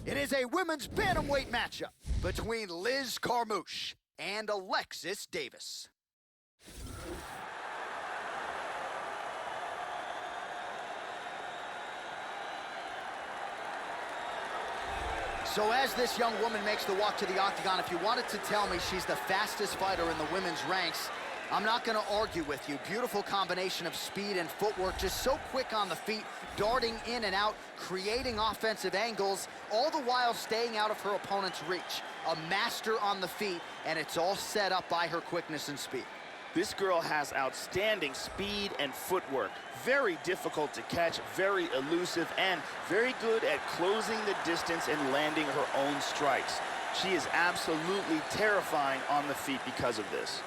It is a women's bantamweight matchup between Liz Carmouche and Alexis Davis. So as this young woman makes the walk to the octagon, if you wanted to tell me she's the fastest fighter in the women's ranks, I'm not going to argue with you. Beautiful combination of speed and footwork, just so quick on the feet, darting in and out, creating offensive angles, all the while staying out of her opponent's reach. A master on the feet, and it's all set up by her quickness and speed. This girl has outstanding speed and footwork. Very difficult to catch, very elusive, and very good at closing the distance and landing her own strikes. She is absolutely terrifying on the feet because of this.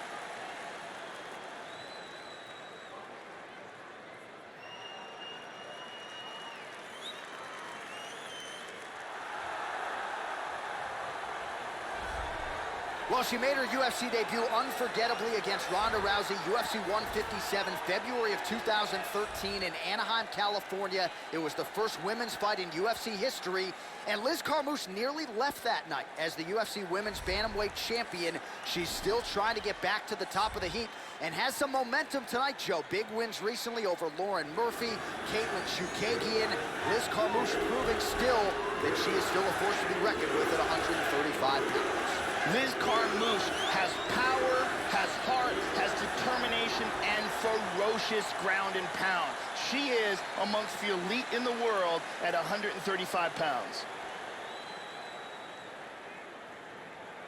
Well, she made her UFC debut unforgettably against Ronda Rousey, UFC 157, February of 2013 in Anaheim, California. It was the first women's fight in UFC history, and Liz Carmouche nearly left that night as the UFC Women's Bantamweight Champion. She's still trying to get back to the top of the heap and has some momentum tonight, Joe. Big wins recently over Lauren Murphy, Caitlin Chukagian. Liz Carmouche proving still that she is still a force to be reckoned with at 135 pounds. Liz Carmouche has power, has heart, has determination, and ferocious ground and pound. She is amongst the elite in the world at 135 pounds.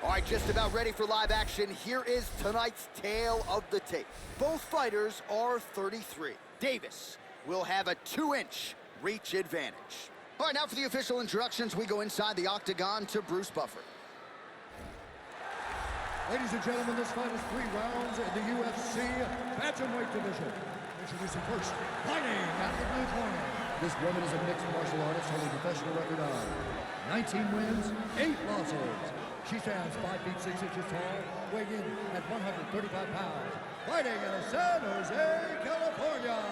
All right, just about ready for live action. Here is tonight's tale of the tape. Both fighters are 33. Davis will have a 2-inch reach advantage. All right, now for the official introductions, we go inside the octagon to Bruce Buffer. Ladies and gentlemen, this fight is 3 rounds in the UFC bantamweight division. Introducing first, fighting out of the blue corner. This woman is a mixed martial artist holding a professional record of 19 wins, 8 losses. She stands 5 feet 6 inches tall, weighing in at 135 pounds. Fighting out of San Jose, California,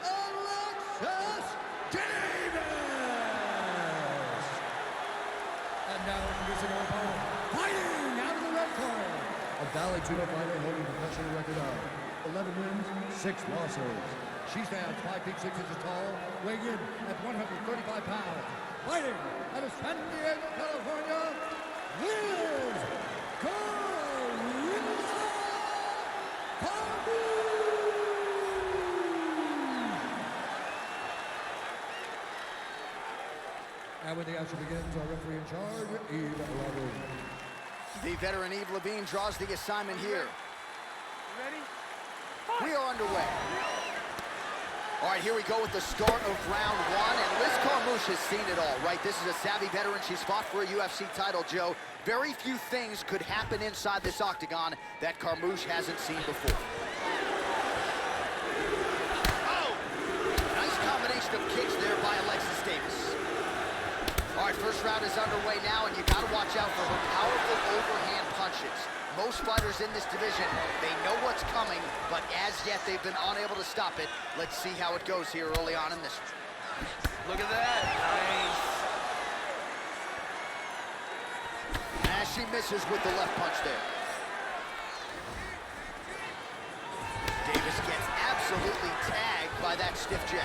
Alexis Davis. And now introducing our opponent, fighting out of the red corner. A Valley Judo fighter holding a professional record of 11 wins, 6 losses. She stands 5 feet 6 inches tall, weighing in at 135 pounds. Fighting out of San Diego, California, Liz Carmouche. And when the action begins, our referee in charge, Eve Levine. The veteran Eve Levine draws the assignment here. Ready? We are underway. All right, here we go with the start of round 1, and Liz Carmouche has seen it all, right? This is a savvy veteran. She's fought for a UFC title, Joe. Very few things could happen inside this octagon that Carmouche hasn't seen before. Oh! Nice combination of kicks there by Alexis Davis. All right, first round is underway now, and you got to watch out for her powerful overhand punches. Most fighters in this division, they know what's coming, but as yet they've been unable to stop it. Let's see how it goes here early on in this one. Look at that. As Nice. she misses with the left punch there. Davis gets absolutely tagged by that stiff jab.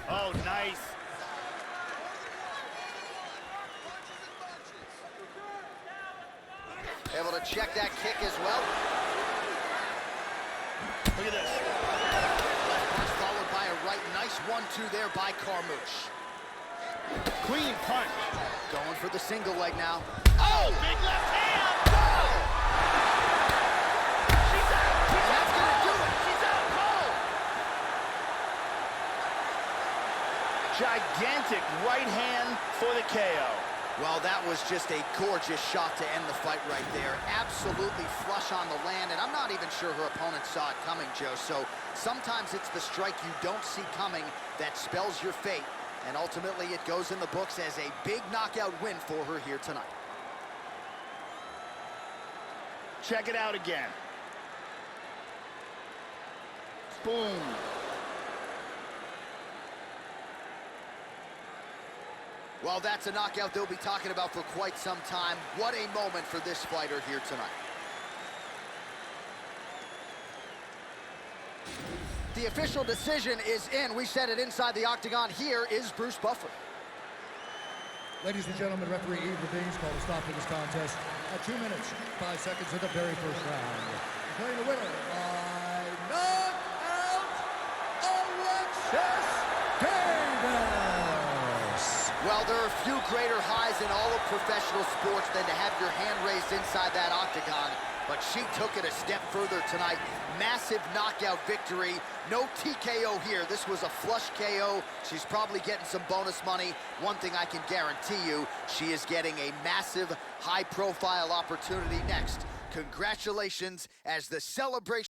Oh, nice. Able to check that kick as well. Look at this. Left punch followed by a right. Nice 1-2 there by Carmouche. Clean punch. Going for the single leg now. Oh, big left hand. Oh! She's out. That's gonna do it. She's out cold. Gigantic right hand for the KO. Well, that was just a gorgeous shot to end the fight right there. Absolutely flush on the land, and I'm not even sure her opponent saw it coming, Joe. So sometimes it's the strike you don't see coming that spells your fate, and ultimately it goes in the books as a big knockout win for her here tonight. Check it out again. Boom. Well, that's a knockout they'll be talking about for quite some time. What a moment for this fighter here tonight. The official decision is in. We said it inside the octagon. Here is Bruce Buffer. Ladies and gentlemen, referee Eve Levine's called a stop to this contest at 2 minutes, 5 seconds of the very first round. Declaring the winner by knockout, Alexis Davis. Well, there are few greater highs in all of professional sports than to have your hand raised inside that octagon, but she took it a step further tonight. Massive knockout victory. No TKO here. This was a flush KO. She's probably getting some bonus money. One thing I can guarantee you, she is getting a massive, high-profile opportunity next. Congratulations as the celebration.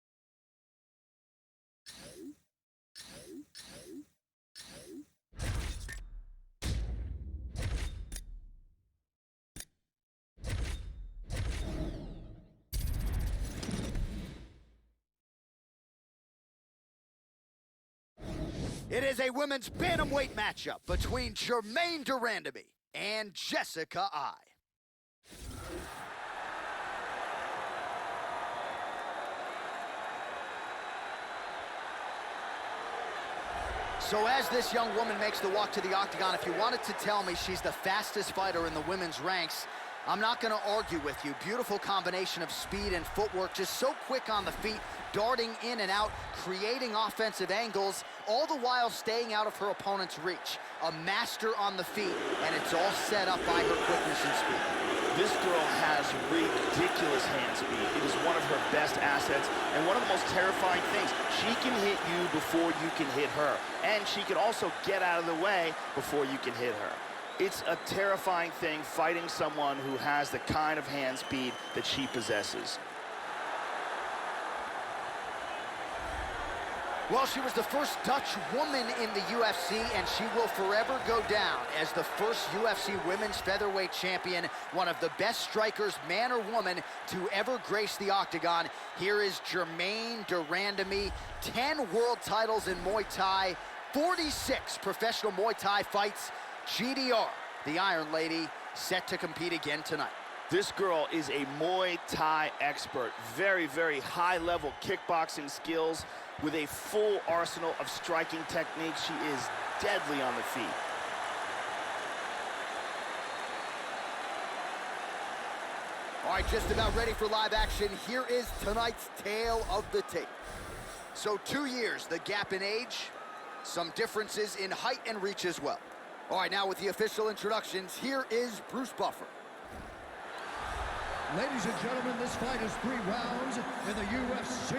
It is a women's bantamweight matchup between Germaine de Randamie and Jessica I. So as this young woman makes the walk to the octagon, if you wanted to tell me she's the fastest fighter in the women's ranks, I'm not going to argue with you. Beautiful combination of speed and footwork, just so quick on the feet, darting in and out, creating offensive angles, all the while staying out of her opponent's reach. A master on the feet, and it's all set up by her quickness and speed. This girl has ridiculous hand speed. It is one of her best assets and one of the most terrifying things. She can hit you before you can hit her, and she can also get out of the way before you can hit her. It's a terrifying thing fighting someone who has the kind of hand speed that she possesses. Well, she was the first Dutch woman in the UFC, and she will forever go down as the first UFC women's featherweight champion, one of the best strikers, man or woman, to ever grace the octagon. Here is Germaine de Randamie, 10 world titles in Muay Thai, 46 professional Muay Thai fights. GDR, the Iron Lady, set to compete again tonight. This girl is a Muay Thai expert. Very, very high-level kickboxing skills with a full arsenal of striking techniques. She is deadly on the feet. All right, just about ready for live action. Here is tonight's tale of the tape. So 2 years, the gap in age, some differences in height and reach as well. All right, now with the official introductions, here is Bruce Buffer. Ladies and gentlemen, this fight is 3 rounds in the UFC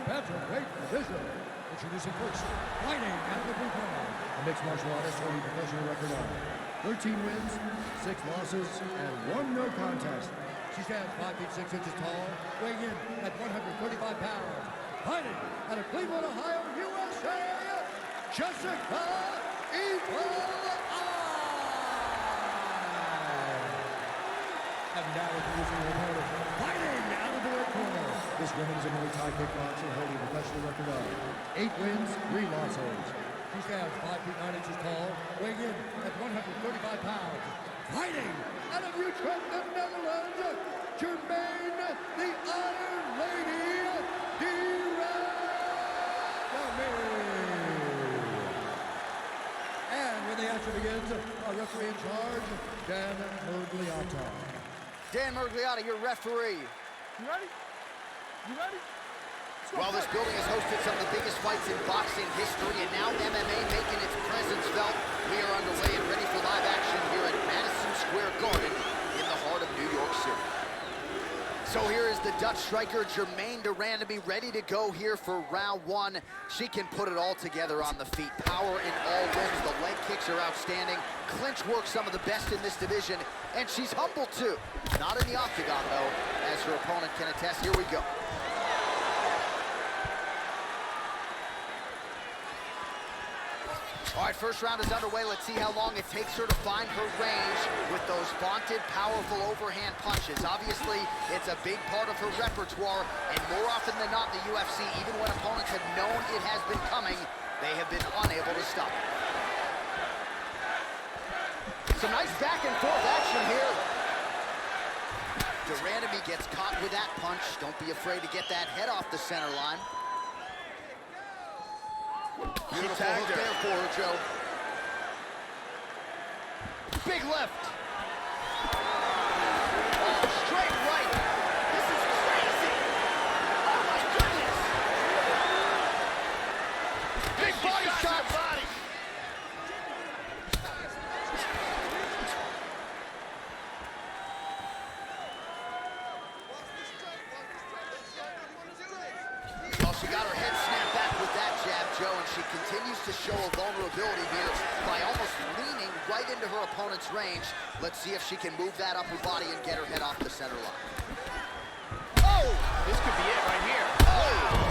bantamweight division. Introducing first, fighting out of the blue corner, a mixed martial artist holding professional record of 13 wins, 6 losses, and 1 no contest. She stands 5 feet 6 inches tall, weighing in at 135 pounds. Fighting out of Cleveland, Ohio, USA, Jessica I. And now introducing her opponent, fighting out of the red corner. This woman is a Muay Thai kickboxer holding a professional record of 8 wins, 3 losses. She stands 5 feet 9 inches tall, weighing in at 135 pounds. Fighting out of Utrecht, the Netherlands, Germaine, the Iron Lady, de Randamie. And when the action begins, our referee in charge, Dan Mergliata. Dan Mergliata, your referee. You ready? You ready? Well, this building has hosted some of the biggest fights in boxing history, and now MMA making its presence felt. We are underway and ready for live action here at Madison Square Garden in the heart of New York City. So here is the Dutch striker, Germaine de Randamie, ready to go here for round 1. She can put it all together on the feet. Power in all limbs. The leg kicks are outstanding. Clinch work, some of the best in this division. And she's humble, too. Not in the octagon, though, as her opponent can attest. Here we go. All right, first round is underway. Let's see how long it takes her to find her range with those vaunted, powerful overhand punches. Obviously, it's a big part of her repertoire, and more often than not in the UFC, even when opponents have known it has been coming, they have been unable to stop it. Some nice back and forth action here. Durandamy gets caught with that punch. Don't be afraid to get that head off the center line. Beautiful hook there for her, Joe. Big left. Oh, straight right. This is crazy. Oh, my goodness. Big body shot. Body. Well, she got her head snapped back with that jab, Joe, and she continues to show a vulnerability here by almost leaning right into her opponent's range. Let's see if she can move that upper body and get her head off the center line. Oh! This could be it right here. Oh!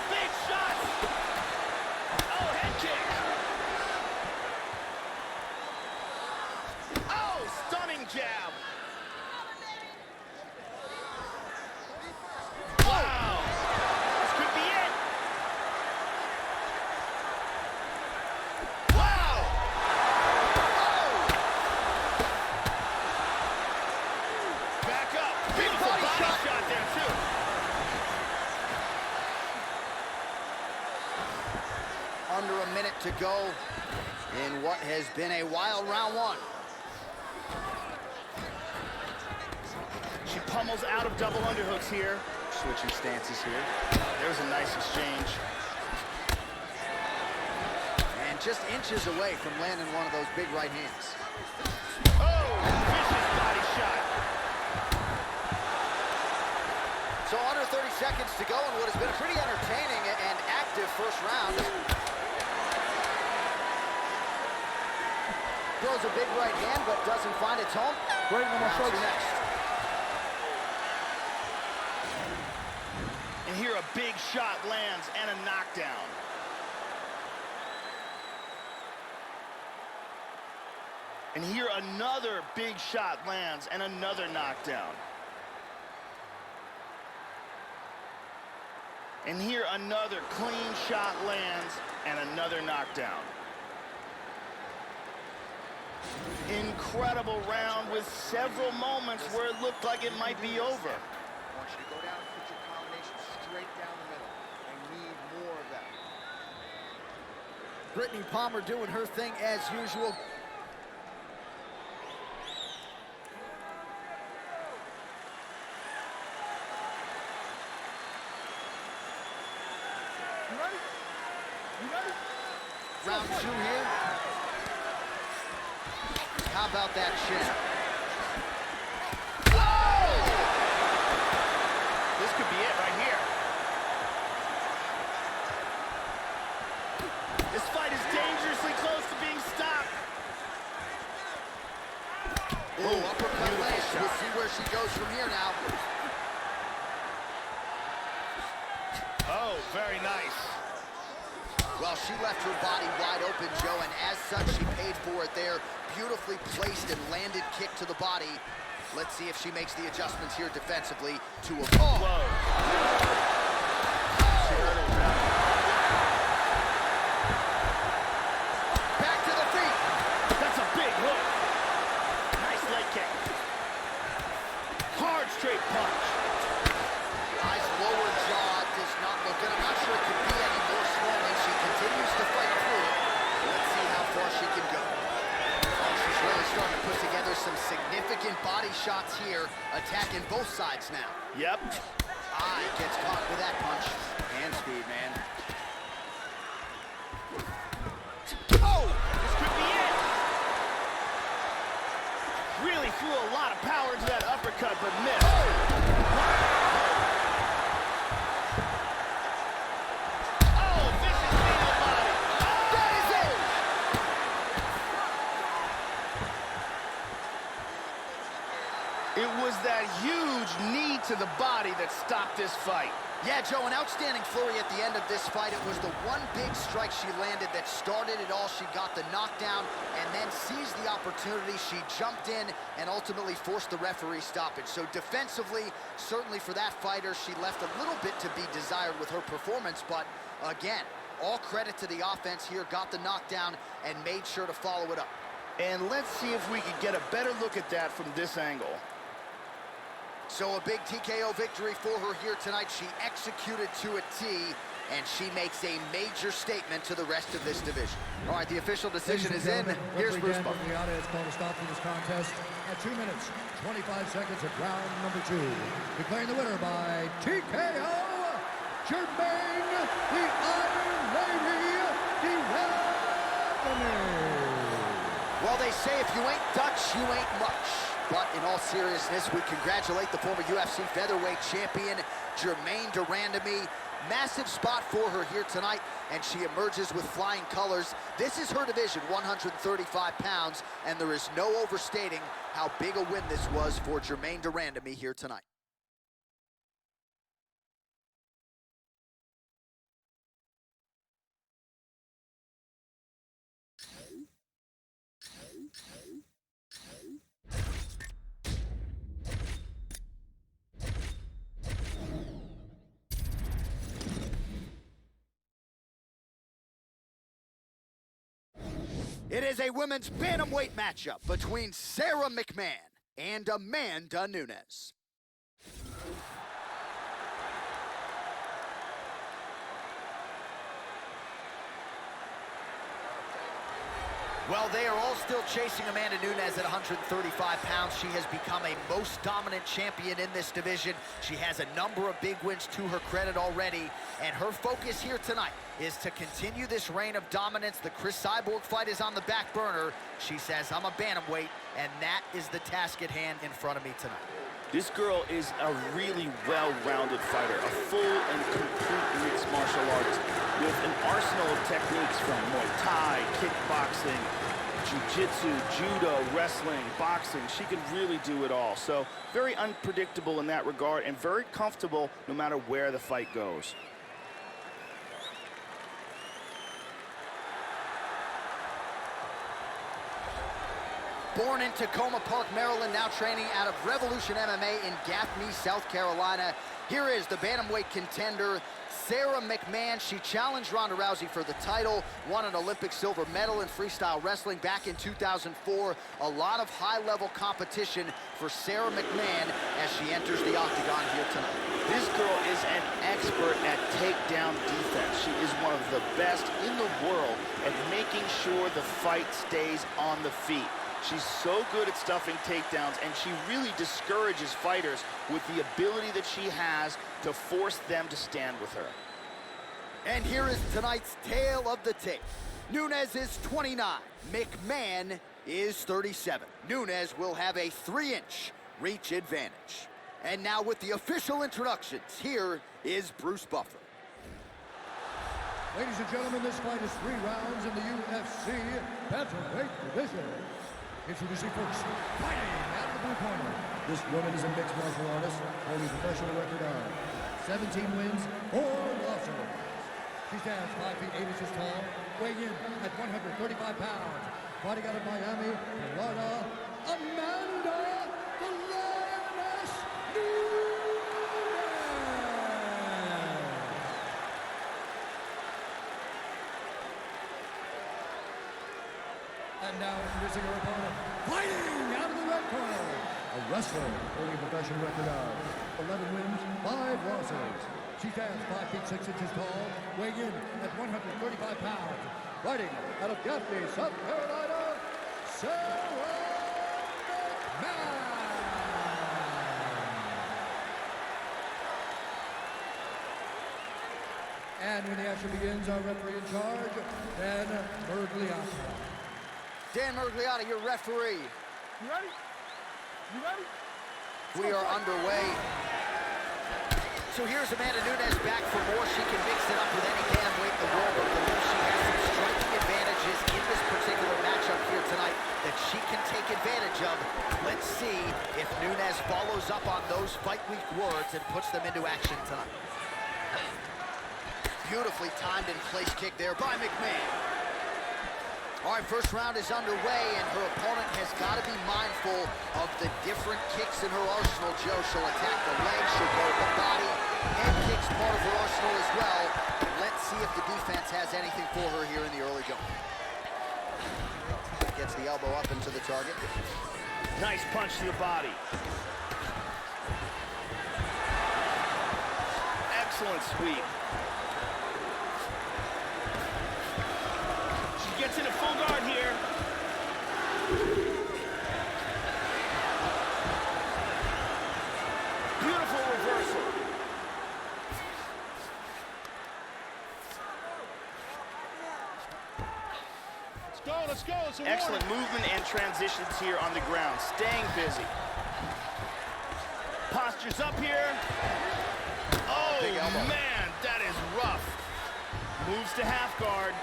Big shot! Oh, head kick! Oh, stunning jab! Wow! This could be it! Wow! Back up! Beautiful body shot there, too. Under a minute to go in what has been a wild round one. She pummels out of double underhooks here. Switching stances here. There's a nice exchange. And just inches away from landing one of those big right hands. Oh, vicious body shot. So under 30 seconds to go in what has been a pretty entertaining and active first round. Throws a big right hand, but doesn't find its home. Great one, Round folks. two next. And here a big shot lands and a knockdown. And here another big shot lands and another knockdown. And here another clean shot lands and another knockdown. Incredible round with several moments where it looked like it might be over. I want you to go down and put your combination straight down the middle. I need more of that. Brittany Palmer doing her thing as usual. You ready? You ready? Round two here. How about that shin? Whoa! This could be it right here. This fight is dangerously close to being stopped. Ooh, uppercut leg. We'll see where she goes from here now. Oh, very nice. Well, she left her body wide open, Joe, and as such, she paid for it there. Beautifully placed and landed kick to the body. Let's see if she makes the adjustments here defensively to a... Oh! Whoa. Back to the feet. That's a big hook. Nice leg kick. Hard straight punch. Nice lower jaw. Does not look good. I'm not sure it could be any more swollen. She continues to fight through it. Let's see how far she can go. Oh, she's really starting to put together some significant body shots here, attacking both sides now. Yep. Eye gets caught with that punch. Hand speed, man. Oh! This could be it. Really threw a lot of power into that uppercut, but missed. Oh, vicious knee to the body. That is it! It was that huge knee to the body that stopped this fight. Yeah, Joe, an outstanding flurry at the end of this fight. It was the one big strike she landed that started it all. She got the knockdown and then seized the opportunity. She jumped in and ultimately forced the referee stoppage. So defensively, certainly for that fighter, she left a little bit to be desired with her performance, but Again, all credit to the offense here, got the knockdown and made sure to follow it up. And let's see if we can get a better look at that from this angle. So a big TKO victory for her here tonight. She executed to a T, and she makes a major statement to the rest of this division. All right, the official decision is in. Here's Bruce Buffer. It's called a stop to this contest at 2 minutes, 25 seconds of round number 2. Declaring the winner by TKO, Jermaine, the Iron Lady, Dewey. Well, they say if you ain't Dutch, you ain't much. But in all seriousness, we congratulate the former UFC featherweight champion, Germaine de Randamie. Massive spot for her here tonight, and she emerges with flying colors. This is her division, 135 pounds, and there is no overstating how big a win this was for Germaine de Randamie here tonight. It is a women's bantamweight matchup between Sarah McMahon and Amanda Nunes. Well, they are all still chasing Amanda Nunes at 135 pounds. She has become a most dominant champion in this division. She has a number of big wins to her credit already, and her focus here tonight is to continue this reign of dominance. The Chris Cyborg fight is on the back burner. She says, I'm a bantamweight, and that is the task at hand in front of me tonight. This girl is a really well-rounded fighter, a full and complete mixed martial artist with an arsenal of techniques from Muay Thai, kickboxing, jiu-jitsu, judo, wrestling, boxing. She can really do it all. So very unpredictable in that regard and very comfortable no matter where the fight goes. Born in Tacoma Park, Maryland, now training out of Revolution MMA in Gaffney, South Carolina. Here is the bantamweight contender, Sarah McMahon. She challenged Ronda Rousey for the title, won an Olympic silver medal in freestyle wrestling back in 2004. A lot of high-level competition for Sarah McMahon as she enters the octagon here tonight. This girl is an expert at takedown defense. She is one of the best in the world at making sure the fight stays on the feet. She's so good at stuffing takedowns, and she really discourages fighters with the ability that she has to force them to stand with her. And here is tonight's tale of the tape. Nunes is 29. McMahon is 37. Nunes will have a 3-inch reach advantage. And now with the official introductions, here is Bruce Buffer. Ladies and gentlemen, this fight is 3 rounds in the UFC bantamweight division. Introducing first, fighting out of the blue corner. This woman is a mixed martial artist, holding professional record of 17 wins, 4 losses. She stands 5 feet 8 inches tall, weighing in at 135 pounds. Fighting out of Miami, Florida, Amanda the Lioness Nunes. And now introducing her opponent, fighting out of the red corner, a wrestler holding a professional record of 11 wins, 5 losses. She stands 5 feet 6 inches tall, weighing in at 135 pounds. Fighting out of Gaffney, South Carolina, Sarah McMahon. And when the action begins, our referee in charge, Dan Mergliata. Dan Mergliata, your referee. You ready? You ready? We are underway. So here's Amanda Nunes back for more. She can mix it up with any bantamweight in the world, but believes she has some striking advantages in this particular matchup here tonight that she can take advantage of. Let's see if Nunes follows up on those fight week words and puts them into action tonight. Beautifully timed and place kick there by McMahon. All right, first round is underway, and her opponent has got to be mindful of the different kicks in her arsenal, Joe. She'll attack the legs, she'll go to the body. Head kicks part of her arsenal as well. Let's see if the defense has anything for her here in the early going. Gets the elbow up into the target. Nice punch to the body. Excellent sweep. She gets into full guard here. Beautiful reversal. Let's go. It's a Excellent movement and transitions here on the ground. Staying busy. Postures up here. Oh, man, that is rough. Moves to half guard.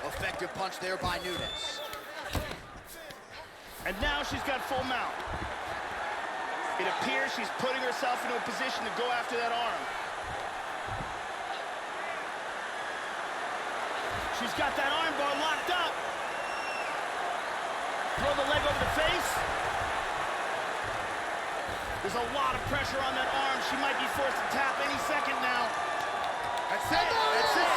Effective punch there by Nunes. And now she's got full mount. It appears she's putting herself into a position to go after that arm. She's got that arm bar locked up. Throw the leg over the face. There's a lot of pressure on that arm. She might be forced to tap any second now. That's it. That's it.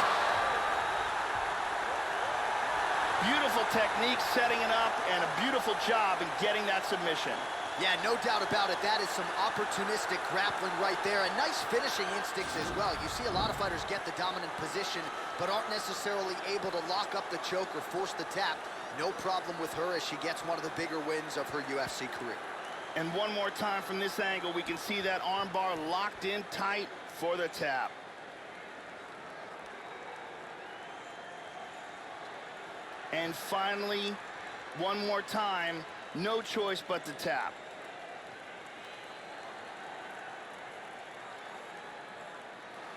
Beautiful technique setting it up and a beautiful job in getting that submission. Yeah, no doubt about it. That is some opportunistic grappling right there. And nice finishing instincts as well. You see a lot of fighters get the dominant position, but aren't necessarily able to lock up the choke or force the tap. No problem with her as she gets one of the bigger wins of her UFC career. And one more time from this angle, we can see that arm bar locked in tight for the tap. And finally, one more time, no choice but to tap.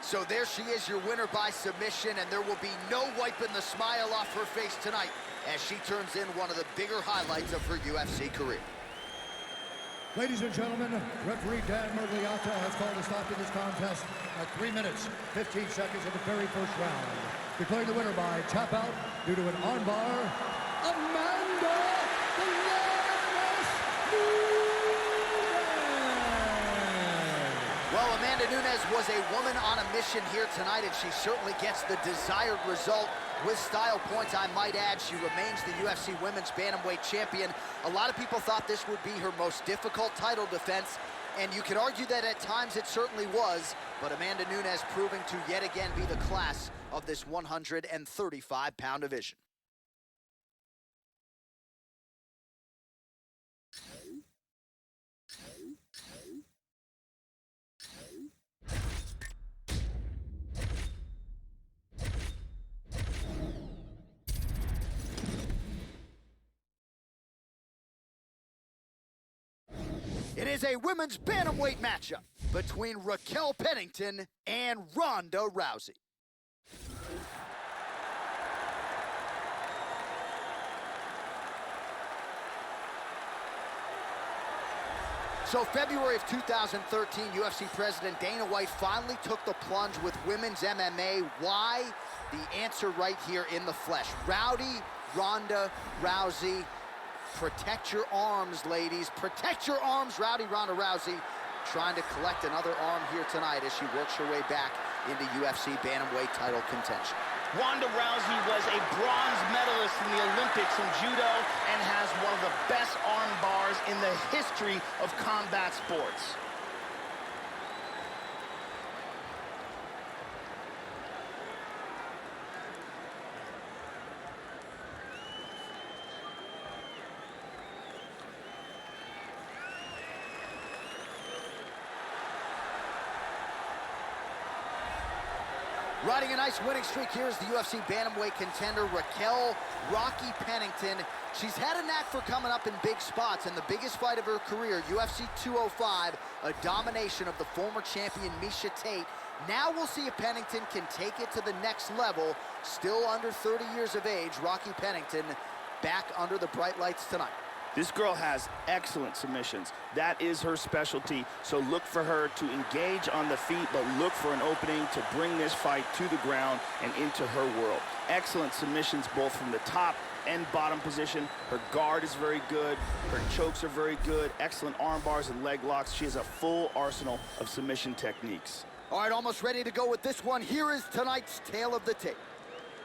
So there she is, your winner by submission, and there will be no wiping the smile off her face tonight as she turns in one of the bigger highlights of her UFC career. Ladies and gentlemen, referee Dan Mergliata has called a stop to this contest at 3 minutes, 15 seconds of the very first round. Declaring the winner by tap out due to an armbar, Amanda the Lioness Nunes. Well, Amanda Nunes was a woman on a mission here tonight, and she certainly gets the desired result with style points, I might add. She remains the UFC Women's Bantamweight Champion. A lot of people thought this would be her most difficult title defense, and you could argue that at times it certainly was, but Amanda Nunes proving to yet again be the class of this 135-pound division. It is a women's bantamweight matchup between Raquel Pennington and Ronda Rousey. So February of 2013, UFC President Dana White finally took the plunge with women's MMA. Why? The answer right here in the flesh. Rowdy, Ronda, Rousey. Protect your arms, ladies. Protect your arms, Rowdy Ronda Rousey. Trying to collect another arm here tonight as she works her way back into UFC bantamweight title contention. Ronda Rousey was a bronze medalist in the Olympics in judo and has one of the best arm bars in the history of combat sports. Riding a nice winning streak here is the UFC bantamweight contender Raquel "Rocky" Pennington. She's had a knack for coming up in big spots, and the biggest fight of her career, UFC 205, a domination of the former champion Miesha Tate. Now we'll see if Pennington can take it to the next level. Still under 30 years of age, Rocky Pennington back under the bright lights tonight. This girl has excellent submissions. That is her specialty, so look for her to engage on the feet, but look for an opening to bring this fight to the ground and into her world. Excellent submissions both from the top and bottom position. Her guard is very good. Her chokes are very good. Excellent arm bars and leg locks. She has a full arsenal of submission techniques. All right, almost ready to go with this one. Here is tonight's tale of the tape.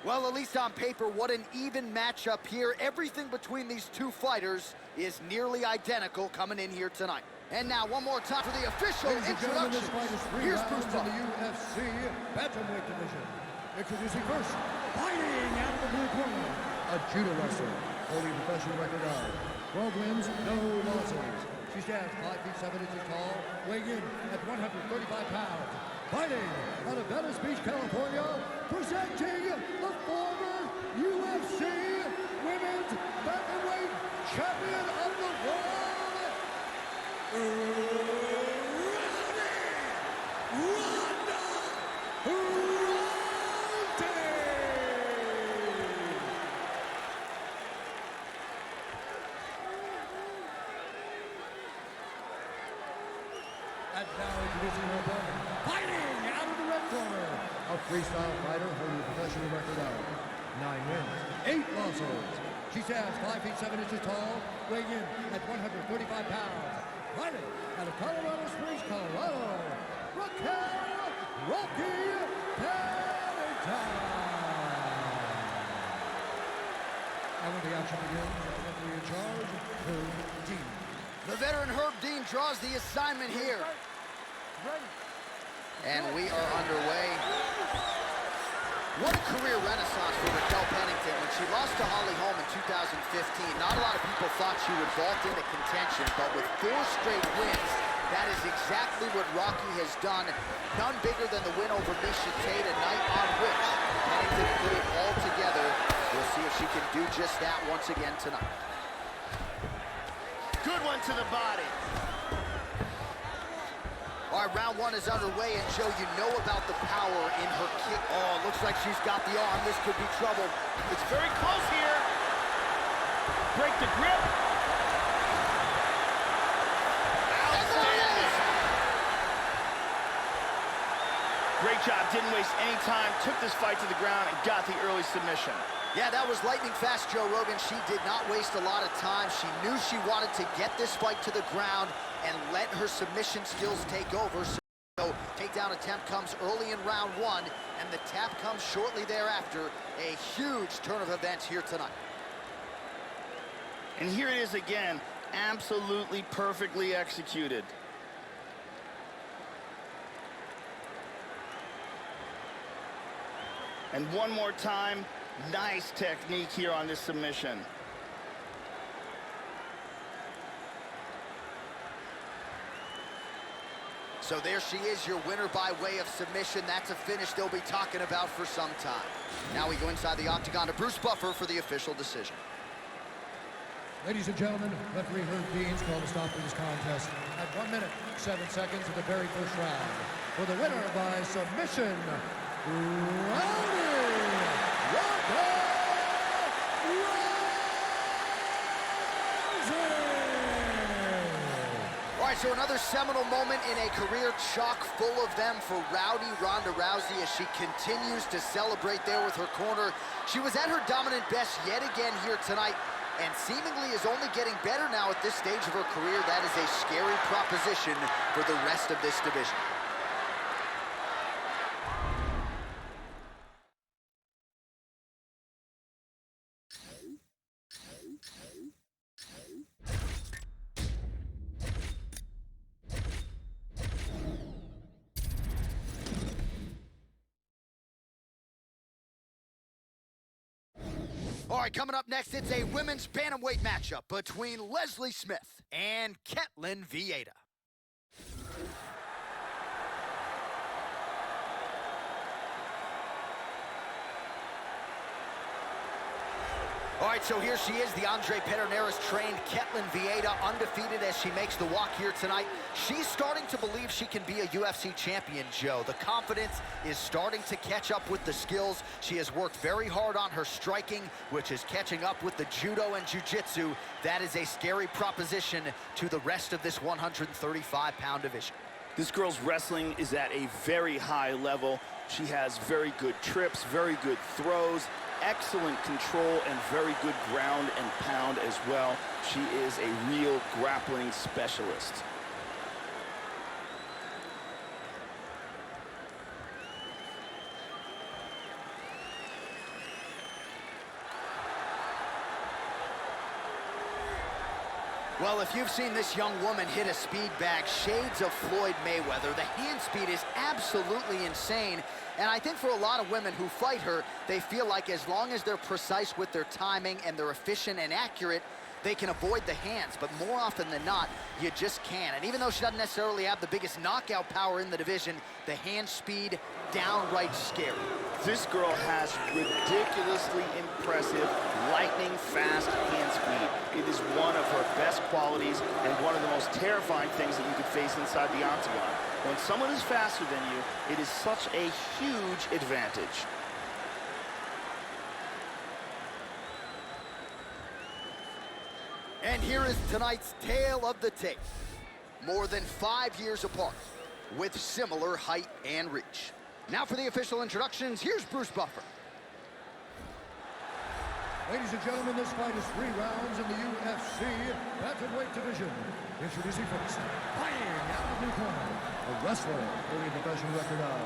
Well, at least on paper, what an even matchup here. Everything between these two fighters is nearly identical coming in here tonight. And now, one more time for the official introduction. This fight is 3 Here's rounds Bruce in the UFC bantamweight division. Introducing first, fighting out of the blue corner, a judo wrestler, holding a professional record of 12 wins, no losses. She stands 5 feet 7 inches tall, weighing in at 135 pounds. Fighting out of Venice Beach, California, presenting the former UFC Women's Bantamweight Champion of the World, Ronda Rousey! And now introducing her opponent, fighting out of the red corner, a freestyle fighter holding a professional record of 9 wins, 8 losses. She stands 5 feet 7 inches tall, weighing in at 135 pounds. Fighting out of Colorado Springs, Colorado, Raquel Rocky Pennington. And when the action begins, the referee in charge, Herb Dean. The veteran Herb Dean draws the assignment here. And we are underway. What a career renaissance for Raquel Pennington. When she lost to Holly Holm in 2015, not a lot of people thought she would vault into contention, but with 4 straight wins, that is exactly what Rocky has done. None bigger than the win over Miesha Tate, a night on which Pennington put it all together. We'll see if she can do just that once again tonight. Good one to the body. All right, round 1 is underway, and Joe, you know about the power in her kick. Oh, looks like she's got the arm. This could be trouble. It's very close here. Break the grip. Outstanding. Great job. Didn't waste any time. Took this fight to the ground and got the early submission. Yeah, that was lightning fast, Joe Rogan. She did not waste a lot of time. She knew she wanted to get this fight to the ground and let her submission skills take over. So takedown attempt comes early in round 1, and the tap comes shortly thereafter. A huge turn of events here tonight. And here it is again, absolutely perfectly executed. And one more time, nice technique here on this submission. So there she is, your winner by way of submission. That's a finish they'll be talking about for some time. Now we go inside the octagon to Bruce Buffer for the official decision. Ladies and gentlemen, referee Herb Dean's called to stop this contest at 1 minute, 7 seconds of the very first round. For the winner by submission, Rowdy Ronda Rousey! All right, so another seminal moment in a career chock full of them for Rowdy Ronda Rousey as she continues to celebrate there with her corner. She was at her dominant best yet again here tonight, and seemingly is only getting better now at this stage of her career. That is a scary proposition for the rest of this division. All right, coming up next, it's a women's bantamweight matchup between Leslie Smith and Ketlen Vieira. All right, so here she is, the Andre Pedernera's-trained Ketlin Vieira, undefeated as she makes the walk here tonight. She's starting to believe she can be a UFC champion, Joe. The confidence is starting to catch up with the skills. She has worked very hard on her striking, which is catching up with the judo and jiu-jitsu. That is a scary proposition to the rest of this 135-pound division. This girl's wrestling is at a very high level. She has very good trips, very good throws, excellent control, and very good ground and pound as well. She is a real grappling specialist. Well, if you've seen this young woman hit a speed bag, shades of Floyd Mayweather, the hand speed is absolutely insane. And I think for a lot of women who fight her, they feel like as long as they're precise with their timing and they're efficient and accurate, they can avoid the hands. But more often than not, you just can't. And even though she doesn't necessarily have the biggest knockout power in the division, the hand speed, downright scary. This girl has ridiculously impressive, lightning-fast hand speed. It is one of her best qualities and one of the most terrifying things that you could face inside the octagon. When someone is faster than you, it is such a huge advantage. And here is tonight's tale of the tape. More than 5 years apart, with similar height and reach. Now for the official introductions, here's Bruce Buffer. Ladies and gentlemen, this fight is 3 rounds in the UFC bantamweight division. Introducing first, fighting out of the blue corner, a wrestler holding a professional record of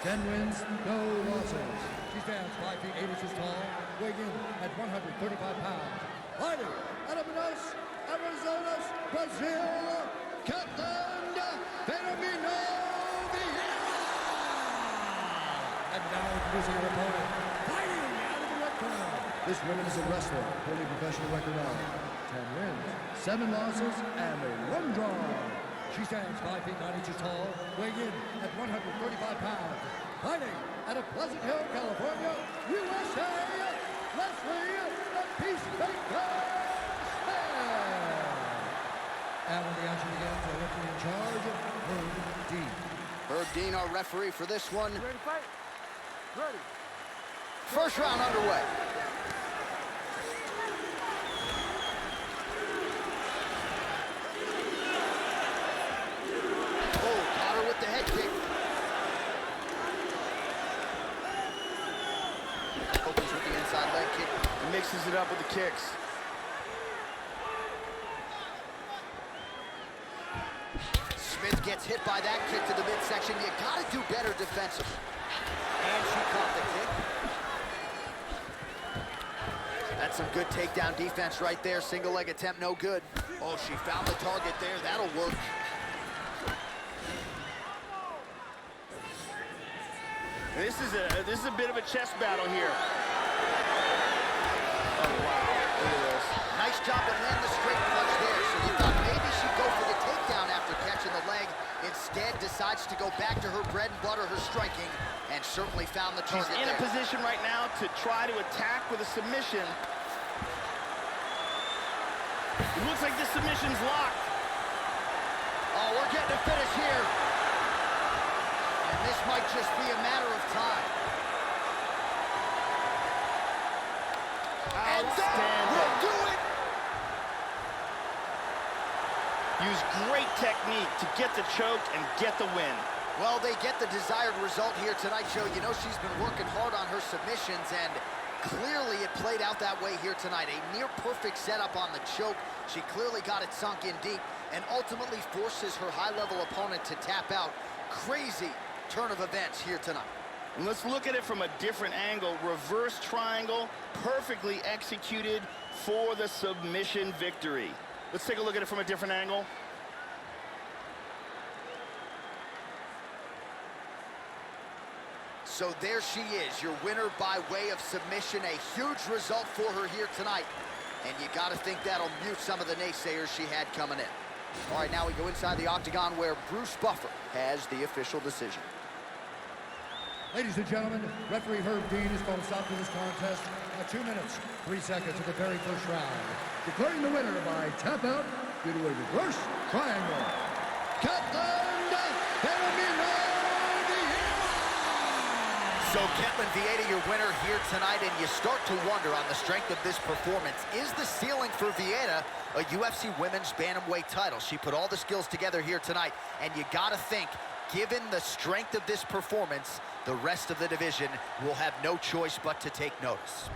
10 wins, no losses. She stands 5 feet 8 inches tall, weighing in at 135 pounds. Fighting out of Manaus, Arizona, Brazil, Ketlin Vieira. And now introducing her opponent, fighting out of the red corner. This woman is a wrestler, holding a professional record of 10 wins, 7 losses, and 1 draw. She stands 5 feet 9 inches tall, weighing in at 135 pounds. Fighting out of Pleasant Hill, California, USA, Leslie the Peacemaker Smith. And when the action begins, the referee in charge, Herb Dean. Herb Dean, our referee for this one. Ready to fight? Ready. First round underway. Oh, caught her with the head kick. Opens with the inside leg kick. Mixes it up with the kicks. Smith gets hit by that kick to the midsection. You gotta do better defensively. And she caught the kick. That's some good takedown defense right there. Single leg attempt, no good. Oh, she found the target there. That'll work. This is a bit of a chess battle here. Oh, wow. Look at this. Nice job to land the straight punch there. So you thought maybe she'd go for the takedown after catching the leg. Instead, decides to go back to her bread and butter, her striking, and certainly found the target She's in there. a position right now to try to attack with a submission. It looks like the submission's locked. Oh, we're getting a finish here. And this might just be a matter of time. And that will do it. Use great technique to get the choke and get the win. Well, they get the desired result here tonight, Joe. You know she's been working hard on her submissions, and clearly it played out that way here tonight. A near-perfect setup on the choke. She clearly got it sunk in deep and ultimately forces her high-level opponent to tap out. Crazy turn of events here tonight. And let's look at it from a different angle. Reverse triangle, perfectly executed for the submission victory. Let's take a look at it from a different angle. So there she is, your winner by way of submission. A huge result for her here tonight. And you got to think that'll mute some of the naysayers she had coming in. All right, now we go inside the octagon where Bruce Buffer has the official decision. Ladies and gentlemen, referee Herb Dean has called a stop to this contest at 2 minutes, 3 seconds of the very first round, declaring the winner by tap out due to a reverse triangle. So Ketlin Vieira, your winner here tonight, and you start to wonder on the strength of this performance, is the ceiling for Vieira a UFC women's bantamweight title? She put all the skills together here tonight, and you gotta think, given the strength of this performance, the rest of the division will have no choice but to take notice.